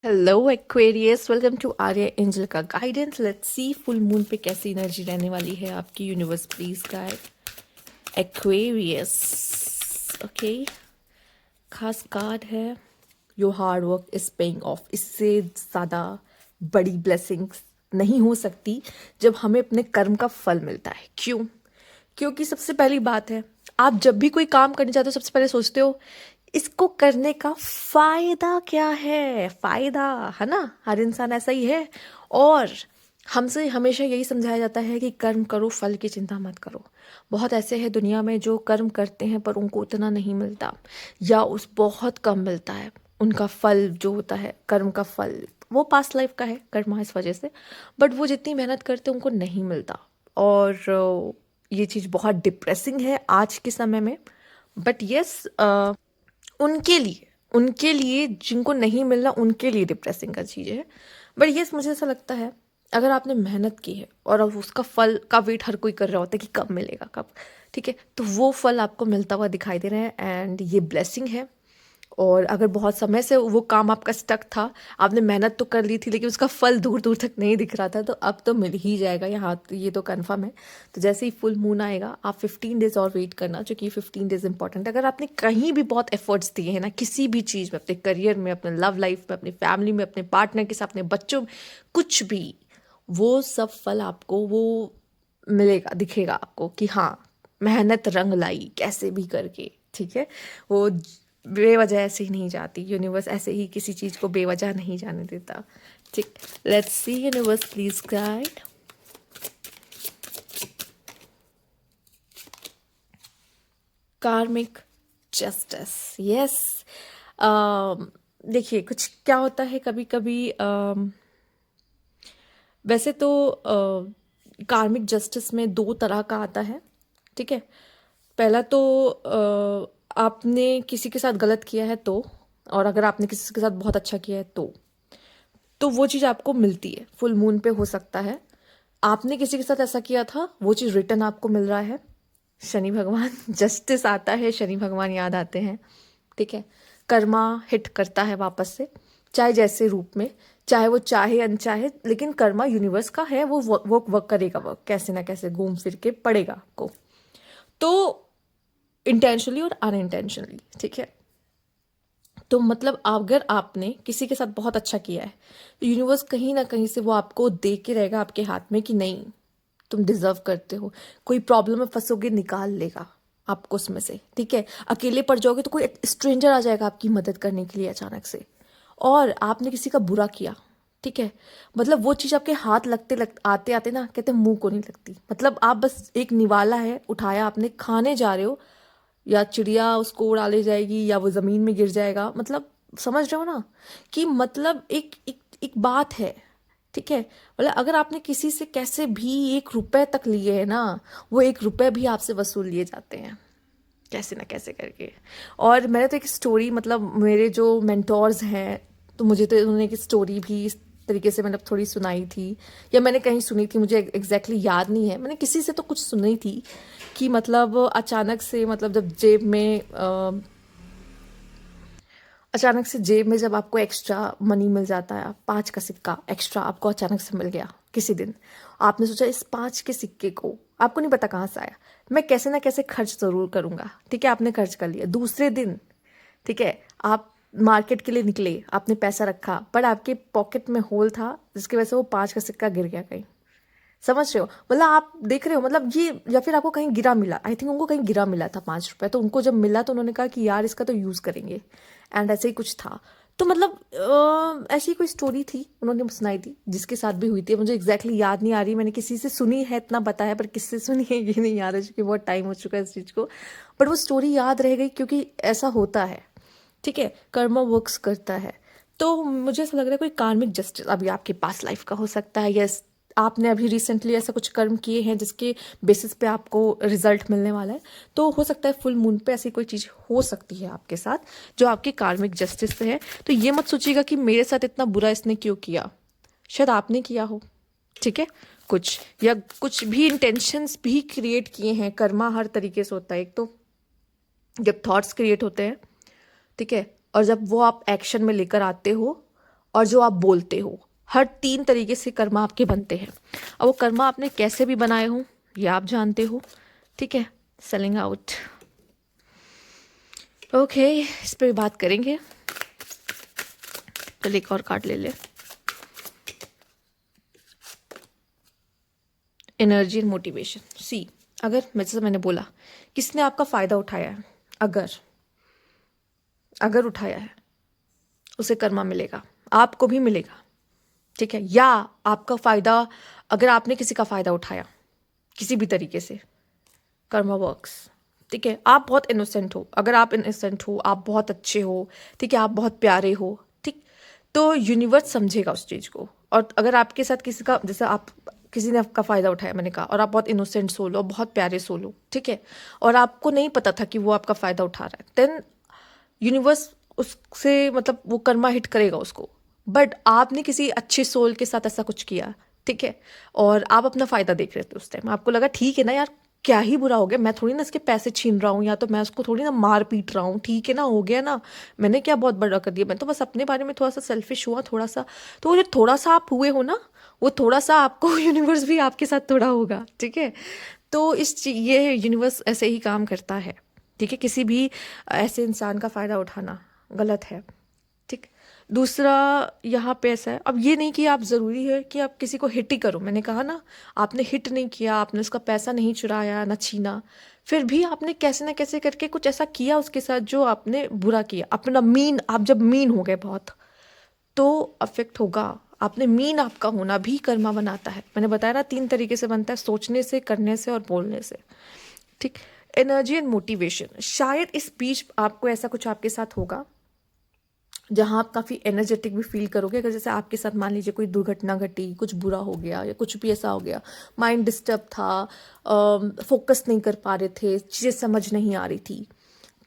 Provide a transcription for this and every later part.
Hello Aquarius, welcome to Arya angel का guidance. Let's see full moon पे कैसी energy रहने वाली है आपकी। Universe please guide Aquarius. Okay, खास कार्ड है your hard work is paying off. इससे ज़्यादा बड़ी ब्लेसिंग्स नहीं हो सकती जब हमें अपने कर्म का फल मिलता है। क्यों? क्योंकि सबसे पहली बात है, आप जब भी कोई काम करने जाते हो सबसे पहले सोचते हो इसको करने का फायदा क्या है। फायदा है ना, हर इंसान ऐसा ही है। और हमसे हमेशा यही समझाया जाता है कि कर्म करो, फल की चिंता मत करो। बहुत ऐसे हैं दुनिया में जो कर्म करते हैं पर उनको उतना नहीं मिलता, या उस बहुत कम मिलता है। उनका फल जो होता है, कर्म का फल, वो पास्ट लाइफ का है कर्मा इस वजह से। बट वो जितनी मेहनत करते हैं उनको नहीं मिलता। और ये चीज़ बहुत डिप्रेसिंग है आज के समय में। बट यस, उनके लिए जिनको नहीं मिलना उनके लिए डिप्रेसिंग का चीज़ है। बट यस, मुझे ऐसा लगता है अगर आपने मेहनत की है और अब उसका फल का वेट हर कोई कर रहा होता है कि कब मिलेगा कब, ठीक है, तो वो फल आपको मिलता हुआ दिखाई दे रहा है एंड ये ब्लेसिंग है। और अगर बहुत समय से वो काम आपका स्टक था, आपने मेहनत तो कर ली थी लेकिन उसका फल दूर दूर तक नहीं दिख रहा था, तो अब तो मिल ही जाएगा। यहाँ तो ये तो कन्फर्म है। तो जैसे ही फुल मून आएगा आप 15 डेज और वेट करना, क्योंकि 15 डेज इंपॉर्टेंट है। अगर आपने कहीं भी बहुत एफर्ट्स दिए हैं ना, किसी भी चीज़ में, अपने करियर में, अपने लव लाइफ में, अपनी फैमिली में, अपने पार्टनर के साथ, अपने बच्चों में, कुछ भी, वो सब फल आपको वो मिलेगा, दिखेगा आपको कि हाँ मेहनत रंग लाई कैसे भी करके। ठीक है, वो बेवजह ऐसे ही नहीं जाती। यूनिवर्स ऐसे ही किसी चीज़ को बेवजह नहीं जाने देता। ठीक, let's see universe please guide. कार्मिक जस्टिस, यस। देखिए कुछ क्या होता है कभी कभी, वैसे तो कार्मिक जस्टिस में दो तरह का आता है। ठीक है, पहला तो आपने किसी के साथ गलत किया है तो, और अगर आपने किसी के साथ बहुत अच्छा किया है तो वो चीज़ आपको मिलती है। फुल मून पे हो सकता है आपने किसी के साथ ऐसा किया था, वो चीज़ रिटर्न आपको मिल रहा है। शनि भगवान जस्टिस आता है, शनि भगवान याद आते हैं। ठीक है, कर्मा हिट करता है वापस से, चाहे जैसे रूप में, चाहे वो चाहे अनचाहे, लेकिन कर्मा यूनिवर्स का है। वो वर्क करेगा, वर्क कैसे ना कैसे घूम फिर के पड़ेगा आपको, तो इंटेंशनली और अनइंटेंशनली। ठीक है, तो मतलब अगर आपने किसी के साथ बहुत अच्छा किया है तो यूनिवर्स कहीं ना कहीं से वो आपको दे के रहेगा आपके हाथ में कि नहीं, तुम डिजर्व करते हो। कोई प्रॉब्लम में फंसोगे निकाल लेगा आपको उसमें से। ठीक है, अकेले पड़ जाओगे तो कोई स्ट्रेंजर आ जाएगा आपकी मदद करने के लिए अचानक से। और आपने किसी का बुरा किया, ठीक है, मतलब वो चीज़ आपके हाथ आते आते ना, कहते हैं मुंह को नहीं लगती। मतलब आप बस एक निवाला है उठाया आपने, खाने जा रहे हो, या चिड़िया उसको उड़ा ले जाएगी या वो ज़मीन में गिर जाएगा। मतलब समझ रहे हो ना कि मतलब एक एक एक बात है। ठीक है, मतलब अगर आपने किसी से कैसे भी 1 रुपए तक लिए है ना, वो 1 रुपए भी आपसे वसूल लिए जाते हैं कैसे ना कैसे करके। और मैंने तो एक स्टोरी, मतलब मेरे जो मेंटोर्स हैं, तो मुझे तो उन्होंने एक स्टोरी भी इस तरीके से मतलब थोड़ी सुनाई थी, या मैंने कहीं सुनी थी, मुझे एग्जैक्टली याद नहीं है। मैंने किसी से तो कुछ सुनी थी कि मतलब अचानक से, मतलब जब जेब में अचानक से जेब में जब आपको एक्स्ट्रा मनी मिल जाता है, 5 का सिक्का एक्स्ट्रा आपको अचानक से मिल गया किसी दिन, आपने सोचा इस 5 के सिक्के को, आपको नहीं पता कहाँ से आया, मैं कैसे ना कैसे खर्च जरूर करूंगा। ठीक है, आपने खर्च कर लिया। दूसरे दिन, ठीक है, आप मार्केट के लिए निकले, आपने पैसा रखा, पर आपके पॉकेट में होल था जिसकी वजह से वो 5 का सिक्का गिर गया कहीं। समझ रहे हो, मतलब आप देख रहे हो, मतलब ये, या फिर आपको कहीं गिरा मिला, आई थिंक उनको कहीं गिरा मिला था 5 रुपए, तो उनको जब मिला तो उन्होंने कहा कि यार इसका तो यूज करेंगे, एंड ऐसे ही कुछ था। तो मतलब ऐसी कोई स्टोरी थी उन्होंने सुनाई थी, जिसके साथ भी हुई थी। मुझे एग्जैक्टली याद नहीं आ रही, मैंने किसी से सुनी है इतना पता है, पर किससे सुनी है ये नहीं याद है क्योंकि बहुत टाइम हो चुका है इस चीज़ को। बट वो स्टोरी याद रह गई क्योंकि ऐसा होता है। ठीक है, कर्मा वर्क्स करता है। तो मुझे ऐसा लग रहा है कोई कार्मिक जस्टिस अभी आपके पास लाइफ का हो सकता है। यस, आपने अभी रिसेंटली ऐसा कुछ कर्म किए हैं जिसके बेसिस पे आपको रिजल्ट मिलने वाला है। तो हो सकता है फुल मून पे ऐसी कोई चीज़ हो सकती है आपके साथ जो आपके कार्मिक जस्टिस से है। तो ये मत सोचिएगा कि मेरे साथ इतना बुरा इसने क्यों किया, शायद आपने किया हो। ठीक है, कुछ या कुछ भी इंटेंशंस भी क्रिएट किए हैं। कर्मा हर तरीके से होता है। एक तो जब थॉट्स क्रिएट होते हैं, ठीक है, और जब वो आप एक्शन में लेकर आते हो, और जो आप बोलते हो, हर 3 तरीके से कर्मा आपके बनते हैं। अब वो कर्मा आपने कैसे भी बनाए हो ये आप जानते हो, ठीक है। सेलिंग आउट, ओके, इस पर भी बात करेंगे। चल एक और कार्ड ले ले। Energy and motivation. सी, अगर जैसे मैंने बोला, किसने आपका फ़ायदा उठाया है, अगर उठाया है, उसे कर्मा मिलेगा, आपको भी मिलेगा, ठीक है। या आपका फ़ायदा, अगर आपने किसी का फ़ायदा उठाया किसी भी तरीके से, कर्मा वर्क्स, ठीक है। आप बहुत इनोसेंट हो, अगर आप इनोसेंट हो, आप बहुत अच्छे हो, ठीक है, आप बहुत प्यारे हो, ठीक, तो यूनिवर्स समझेगा उस चीज़ को। और अगर आपके साथ किसी का, जैसे आप, किसी ने आपका फ़ायदा उठाया, मैंने कहा, और आप बहुत इनोसेंट सोल हो, बहुत प्यारे सोल हो, ठीक है, और आपको नहीं पता था कि वो आपका फ़ायदा उठा रहा है, देन यूनिवर्स उससे मतलब वो कर्मा हिट करेगा उसको। बट आपने किसी अच्छे सोल के साथ ऐसा कुछ किया, ठीक है, और आप अपना फ़ायदा देख रहे थे उस टाइम, आपको लगा ठीक है ना यार, क्या ही बुरा हो गया, मैं थोड़ी ना इसके पैसे छीन रहा हूँ, या तो मैं उसको थोड़ी ना मार पीट रहा हूँ, ठीक है ना, हो गया ना, मैंने क्या बहुत बड़ा कर दिया, मैं तो बस अपने बारे में थोड़ा सा सेल्फिश हुआ, थोड़ा सा। तो वो जो थोड़ा सा आप हुए हो ना, वो थोड़ा सा आपको यूनिवर्स भी आपके साथ थोड़ा होगा, ठीक है। तो ये यूनिवर्स ऐसे ही काम करता है, ठीक है। किसी भी ऐसे इंसान का फ़ायदा उठाना गलत है, ठीक। दूसरा, यहाँ पे ऐसा है, अब ये नहीं कि आप ज़रूरी है कि आप किसी को हिट ही करो, मैंने कहा ना, आपने हिट नहीं किया, आपने उसका पैसा नहीं चुराया ना छीना, फिर भी आपने कैसे ना कैसे करके कुछ ऐसा किया उसके साथ जो आपने बुरा किया, अपना मीन, आप जब मीन हो गए बहुत, तो अफेक्ट होगा। आपने मीन, आपका होना भी कर्मा बनाता है, मैंने बताया ना 3 तरीके से बनता है, सोचने से, करने से और बोलने से, ठीक। एनर्जी एंड मोटिवेशन, शायद इस बीच आपको ऐसा कुछ आपके साथ होगा जहाँ आप काफ़ी एनर्जेटिक भी फील करोगे। अगर जैसे आपके साथ मान लीजिए कोई दुर्घटना घटी, कुछ बुरा हो गया या कुछ भी ऐसा हो गया, माइंड डिस्टर्ब था, फोकस नहीं कर पा रहे थे, चीज़ें समझ नहीं आ रही थी,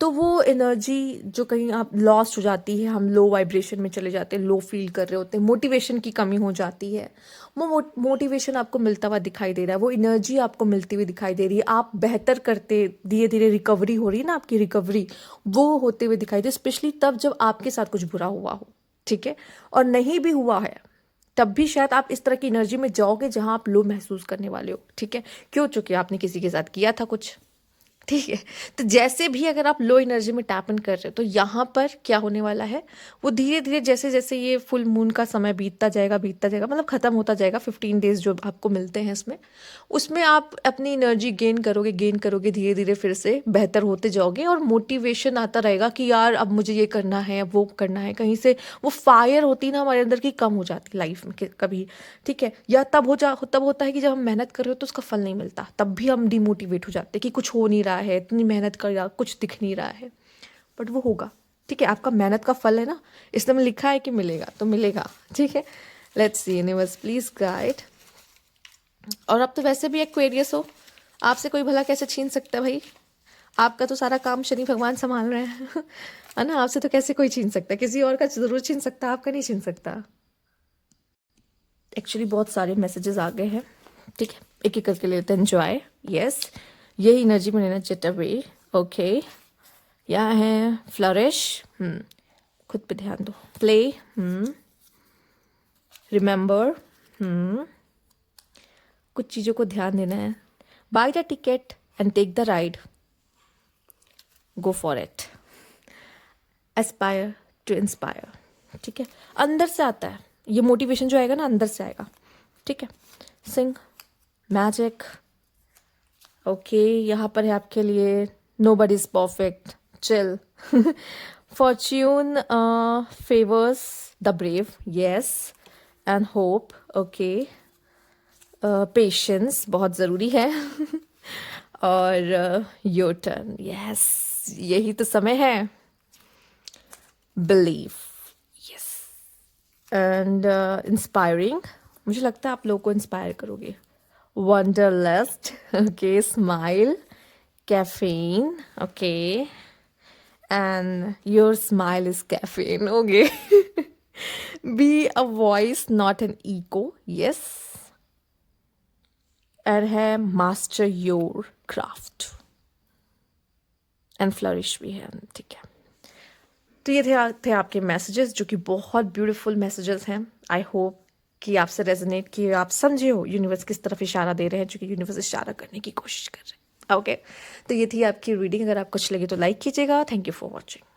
तो वो एनर्जी जो कहीं आप लॉस्ट हो जाती है, हम लो वाइब्रेशन में चले जाते हैं, लो फील कर रहे होते हैं, मोटिवेशन की कमी हो जाती है, वो मोटिवेशन आपको मिलता हुआ दिखाई दे रहा है, वो एनर्जी आपको मिलती हुई दिखाई दे रही है, आप बेहतर करते, धीरे धीरे रिकवरी हो रही है ना आपकी, रिकवरी वो होते हुए दिखाई दे, स्पेशली तब जब आपके साथ कुछ बुरा हुआ हो, ठीक है। और नहीं भी हुआ है तब भी शायद आप इस तरह की एनर्जी में जाओगे जहां आप लो महसूस करने वाले हो, ठीक है, क्यों, चूंकि आपने किसी के साथ किया था कुछ, ठीक है। तो जैसे भी अगर आप लो एनर्जी में टैप इन कर रहे हो, तो यहाँ पर क्या होने वाला है, वो धीरे धीरे जैसे जैसे ये फुल मून का समय बीतता जाएगा, मतलब खत्म होता जाएगा, 15 डेज जो आपको मिलते हैं इसमें, उसमें आप अपनी एनर्जी गेन करोगे, धीरे धीरे फिर से बेहतर होते जाओगे, और मोटिवेशन आता रहेगा कि यार अब मुझे ये करना है, वो करना है, कहीं से वो फायर होती ना हमारे अंदर की कम हो जाती लाइफ में कभी, ठीक है। या तब होता है कि जब हम मेहनत कर रहे हो तो उसका फल नहीं मिलता, तब भी हम डिमोटिवेट हो जाते हैं कि कुछ हो नहीं रहा है, इतनी मेहनत कर रहा, कुछ दिख नहीं रहा है, बट वो होगा, ठीक है। आपका मेहनत का फल है ना, इसमें लिखा है कि मिलेगा तो मिलेगा, ठीक है। Let's see, universe please guide. और आप तो वैसे भी एक्वेरियस हो, आपसे कोई भला कैसे छीन सकता है भाई, आपका तो सारा काम शनि भगवान संभाल रहे हैं है ना, आपसे तो कैसे कोई छीन सकता है, किसी और का जरूर छीन सकता है, आपका नहीं छीन सकता। एक्चुअली बहुत सारे मैसेजेस आ गए हैं, ठीक है, एक एक करके लेते हैं। एंजॉय, यस, यही एनर्जी में लेना, जेट अवे, ओके। यहाँ है फ्लरिश, खुद पे ध्यान दो, प्ले, रिमेंबर, कुछ चीज़ों को ध्यान देना है, buy the ticket and take the ride, go for it, aspire to inspire, ठीक है। अंदर से आता है ये मोटिवेशन, जो आएगा ना अंदर से आएगा, ठीक है। सिंग मैजिक, ओके, यहाँ पर है आपके लिए, nobody is perfect, chill, fortune favours the brave, yes, and hope, okay, patience बहुत ज़रूरी है और योर टर्न, यस, यही तो समय है, बिलीव, यस, एंड इंस्पायरिंग, मुझे लगता है आप लोगों को इंस्पायर करोगे, wanderlust, okay, smile, caffeine, okay, and your smile is caffeine, okay. Be a voice, not an echo, yes, and है master your craft, and flourish भी है, ठीक है। तो ये थे आपके मैसेजेस, जो कि बहुत ब्यूटीफुल मैसेजेस हैं। आई होप कि आपसे रेजोनेट किए, आप समझे हो यूनिवर्स किस तरफ इशारा दे रहे हैं, जो कि यूनिवर्स इशारा करने की कोशिश कर रहे हैं। ओके, तो ये थी आपकी रीडिंग। अगर आपको अच्छी लगी तो लाइक कीजिएगा। Thank you for watching.